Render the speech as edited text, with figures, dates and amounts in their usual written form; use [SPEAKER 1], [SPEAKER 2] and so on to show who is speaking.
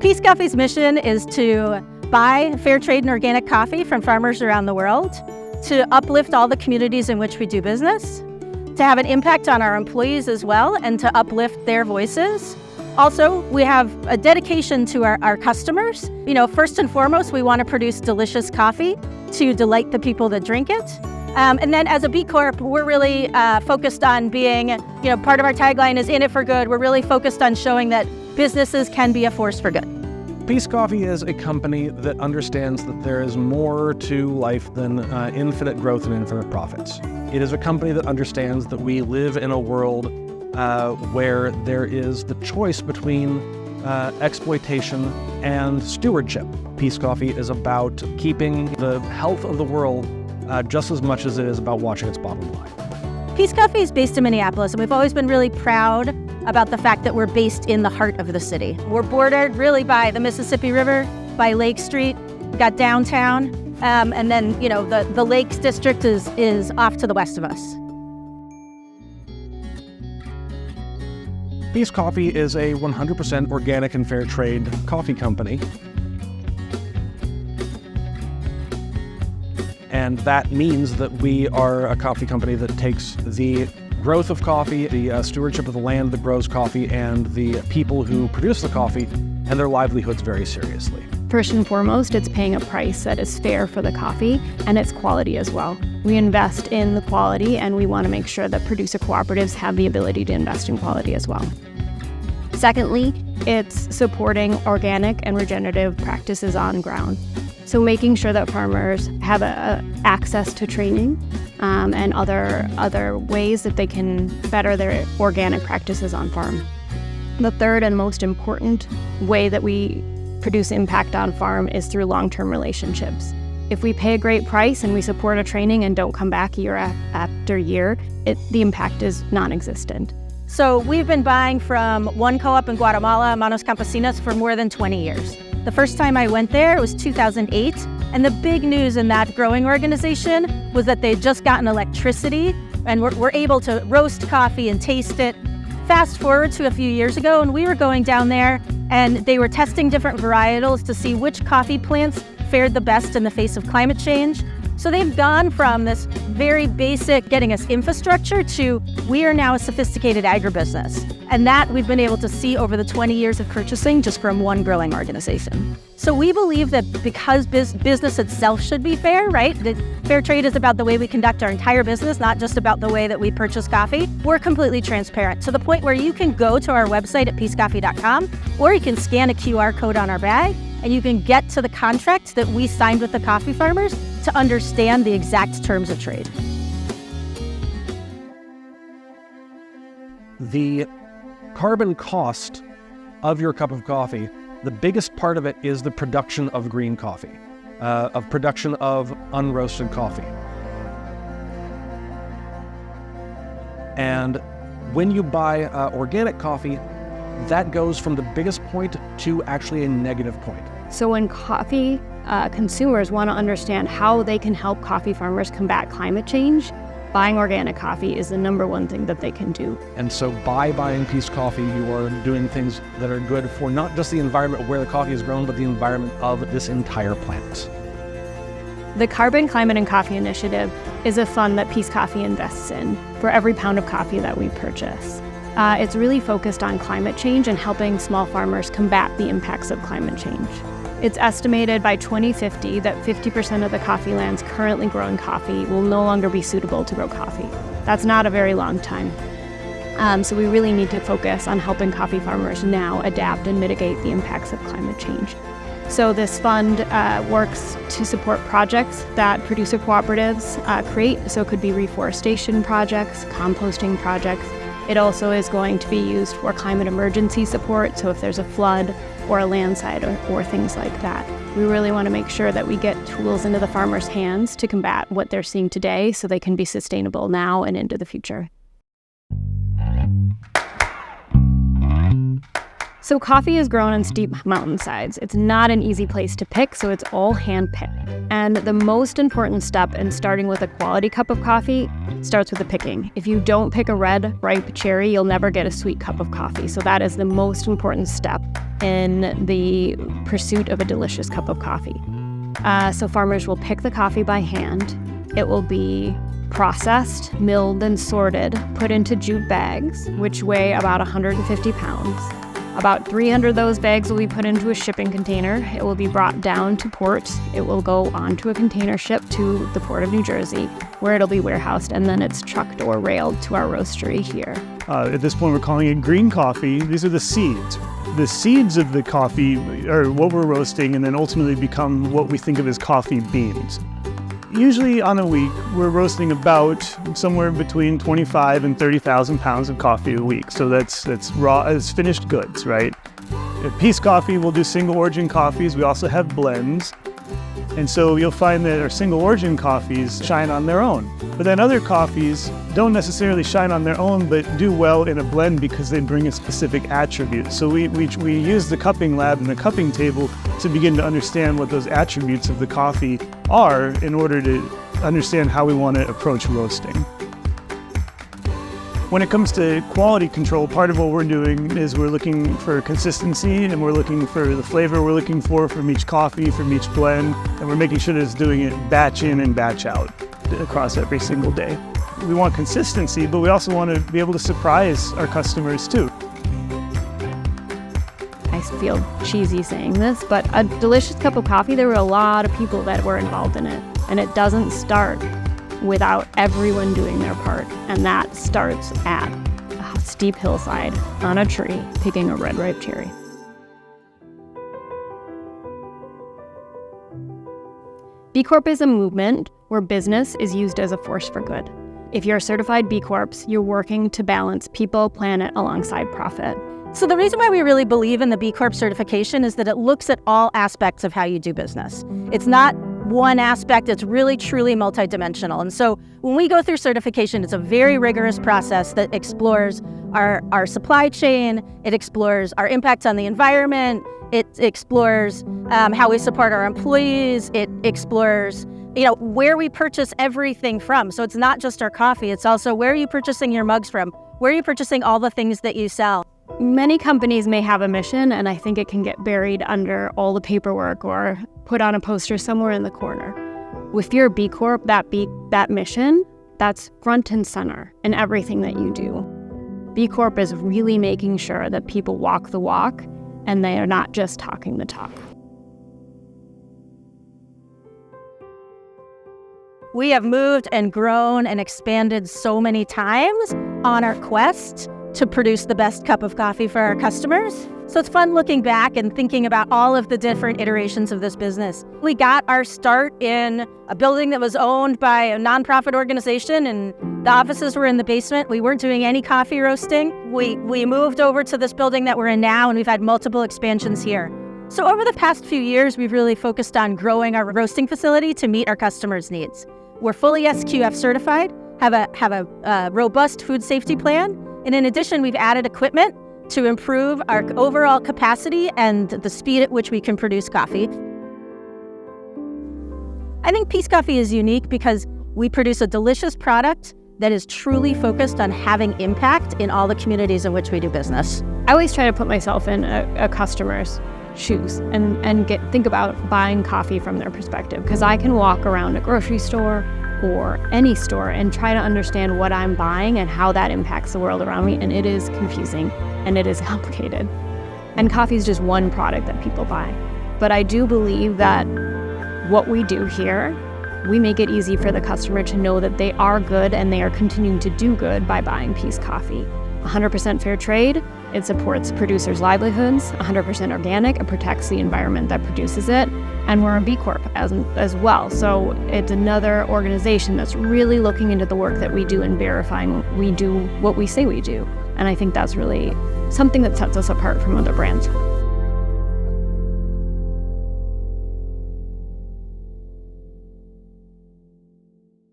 [SPEAKER 1] Peace Coffee's mission is to buy fair trade and organic coffee from farmers around the world, to uplift all the communities in which we do business, to have an impact on our employees as well, and to uplift their voices. Also, we have a dedication to our customers. First and foremost, we want to produce delicious coffee to delight the people that drink it. And then as a B Corp, we're really focused on being, part of our tagline is in it for good. We're really focused on showing that businesses can be a force for good.
[SPEAKER 2] Peace Coffee is a company that understands that there is more to life than infinite growth and infinite profits. It is a company that understands that we live in a world where there is the choice between exploitation and stewardship. Peace Coffee is about keeping the health of the world just as much as it is about watching its bottom line.
[SPEAKER 1] Peace Coffee is based in Minneapolis, and we've always been really proud about the fact that we're based in the heart of the city. We're bordered really by the Mississippi River, by Lake Street, we've got downtown, and then the Lakes District is off to the west of us.
[SPEAKER 2] Peace Coffee is a 100% organic and fair trade coffee company. And that means that we are a coffee company that takes the growth of coffee, the stewardship of the land that grows coffee, and the people who produce the coffee and their livelihoods very seriously.
[SPEAKER 3] First and foremost, it's paying a price that is fair for the coffee and its quality as well. We invest in the quality, and we want to make sure that producer cooperatives have the ability to invest in quality as well. Secondly, it's supporting organic and regenerative practices on ground. So making sure that farmers have access to training and other ways that they can better their organic practices on farm. The third and most important way that we produce impact on farm is through long-term relationships. If we pay a great price and we support a training and don't come back year after year, the impact is non-existent.
[SPEAKER 1] So we've been buying from one co-op in Guatemala, Manos Campesinas, for more than 20 years. The first time I went there, it was 2008, and the big news in that growing organization was that they'd just gotten electricity and were able to roast coffee and taste it. Fast forward to a few years ago, and we were going down there, and they were testing different varietals to see which coffee plants fared the best in the face of climate change. So they've gone from this very basic getting us infrastructure to we are now a sophisticated agribusiness. And that we've been able to see over the 20 years of purchasing just from one growing organization. So we believe that because business itself should be fair, right? That fair trade is about the way we conduct our entire business, not just about the way that we purchase coffee. We're completely transparent to the point where you can go to our website at peacecoffee.com, or you can scan a QR code on our bag, and you can get to the contract that we signed with the coffee farmers to understand the exact terms of trade.
[SPEAKER 2] The carbon cost of your cup of coffee, the biggest part of it is the production of green coffee, of production of unroasted coffee. And when you buy organic coffee, that goes from the biggest point to actually a negative point.
[SPEAKER 3] So when coffee consumers want to understand how they can help coffee farmers combat climate change, buying organic coffee is the number one thing that they can do.
[SPEAKER 2] And so by buying Peace Coffee, you are doing things that are good for not just the environment where the coffee is grown, but the environment of this entire planet.
[SPEAKER 3] The Carbon, Climate, and Coffee Initiative is a fund that Peace Coffee invests in for every pound of coffee that we purchase. It's really focused on climate change and helping small farmers combat the impacts of climate change. It's estimated by 2050 that 50% of the coffee lands currently growing coffee will no longer be suitable to grow coffee. That's not a very long time. So we really need to focus on helping coffee farmers now adapt and mitigate the impacts of climate change. So this fund works to support projects that producer cooperatives create. So it could be reforestation projects, composting projects. It also is going to be used for climate emergency support, so if there's a flood or a landslide or things like that. We really want to make sure that we get tools into the farmers' hands to combat what they're seeing today so they can be sustainable now and into the future. So coffee is grown on steep mountainsides. It's not an easy place to pick, so it's all hand-picked. And the most important step in starting with a quality cup of coffee starts with the picking. If you don't pick a red, ripe cherry, you'll never get a sweet cup of coffee. So that is the most important step. in the pursuit of a delicious cup of coffee. So farmers will pick the coffee by hand. It will be processed, milled, and sorted, put into jute bags, which weigh about 150 pounds. About 300 of those bags will be put into a shipping container. It will be brought down to port. It will go onto a container ship to the Port of New Jersey, where it'll be warehoused, and then it's trucked or railed to our roastery here.
[SPEAKER 4] At this point, we're calling it green coffee. These are the seeds. The seeds of the coffee are what we're roasting and then ultimately become what we think of as coffee beans. Usually on a week, we're roasting about somewhere between 25 and 30,000 pounds of coffee a week. So that's raw as finished goods, right? At Peace Coffee, we'll do single origin coffees. We also have blends. And so you'll find that our single origin coffees shine on their own. But then other coffees don't necessarily shine on their own, but do well in a blend because they bring a specific attribute. So we use the cupping lab and the cupping table to begin to understand what those attributes of the coffee are in order to understand how we want to approach roasting. When it comes to quality control, part of what we're doing is we're looking for consistency and we're looking for the flavor we're looking for from each coffee, from each blend, and we're making sure that it's doing it batch in and batch out across every single day. We want consistency, but we also want to be able to surprise our customers too.
[SPEAKER 3] I feel cheesy saying this, but a delicious cup of coffee, there were a lot of people that were involved in it, and it doesn't start without everyone doing their part. And that starts at a steep hillside on a tree picking a red ripe cherry. B Corp is a movement where business is used as a force for good. If you're a certified B Corp, you're working to balance people, planet alongside profit.
[SPEAKER 1] So the reason why we really believe in the B Corp certification is that it looks at all aspects of how you do business. It's not one aspect, it's really truly multidimensional. And so when we go through certification, it's a very rigorous process that explores our supply chain, it explores our impact on the environment, it explores how we support our employees, it explores where we purchase everything from. So it's not just our coffee, it's also where are you purchasing your mugs from? Where are you purchasing all the things that you sell?
[SPEAKER 3] Many companies may have a mission, and I think it can get buried under all the paperwork or put on a poster somewhere in the corner. If you're a B Corp, that mission, that's front and center in everything that you do. B Corp is really making sure that people walk the walk and they are not just talking the talk.
[SPEAKER 1] We have moved and grown and expanded so many times on our quest to produce the best cup of coffee for our customers. So it's fun looking back and thinking about all of the different iterations of this business. We got our start in a building that was owned by a nonprofit organization, and the offices were in the basement. We weren't doing any coffee roasting. We moved over to this building that we're in now, and we've had multiple expansions here. So over the past few years, we've really focused on growing our roasting facility to meet our customers' needs. We're fully SQF certified, have a robust food safety plan, and in addition, we've added equipment to improve our overall capacity and the speed at which we can produce coffee. I think Peace Coffee is unique because we produce a delicious product that is truly focused on having impact in all the communities in which we do business.
[SPEAKER 3] I always try to put myself in a customer's shoes and think about buying coffee from their perspective, because I can walk around a grocery store or any store and try to understand what I'm buying and how that impacts the world around me, and it is confusing and it is complicated. And coffee is just one product that people buy. But I do believe that what we do here, we make it easy for the customer to know that they are good and they are continuing to do good by buying Peace Coffee. 100% fair trade, it supports producers' livelihoods, 100% organic, it protects the environment that produces it, and we're a B Corp as well. So it's another organization that's really looking into the work that we do and verifying we do what we say we do. And I think that's really something that sets us apart from other brands.